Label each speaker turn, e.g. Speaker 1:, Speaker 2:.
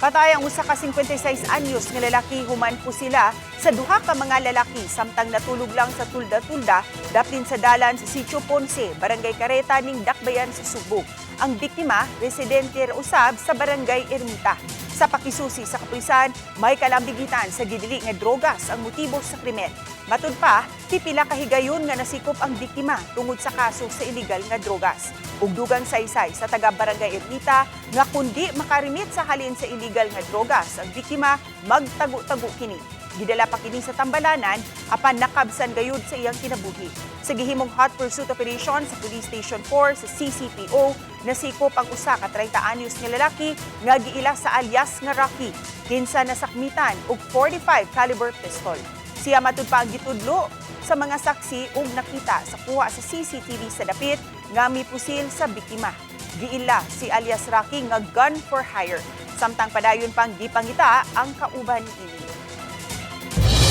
Speaker 1: Patay ang usa ka 56 anyos nga lalaki human po sila sa duha ka mga lalaki samtang natulog lang sa tulda-tulda daplin sa dalan sa Sitio Ponce, Barangay Careta ning Dakbayan sa Subo. Ang biktima, residente usab sa Barangay Ermita. Sa pakisusi sa kapulisan, may kalambigitan sa Ginadiling nga Drugas ang motibo sa krimen. Matod pa, pipila ka higayon nga nasikop ang biktima tungod sa kaso sa illegal nga drogas. Ug dugang saysay sa taga Barangay Ermita nga kundi makarimit sa halin sa illegal nga drogas, ang biktima magtago-tago kini. Gidala pa kini sa tambalanan apan nakabsan gayud sa iyang kinabuhi. Sa gihimong hot pursuit operation sa Police Station 4 sa CCPO, nasikop ang usa ka 30 anyos nga lalaki nga giila sa alias nga Rocky. Kinsa nasakmitan og 45 caliber pistol. Siya matud pa ang gitudlo sa mga saksi ug nakita sa kuha sa CCTV sa dapit nga mipusil sa biktima. Giila si alias Rocky nga gun for hire. Samtang padayon pang gipangita ang kauban ini.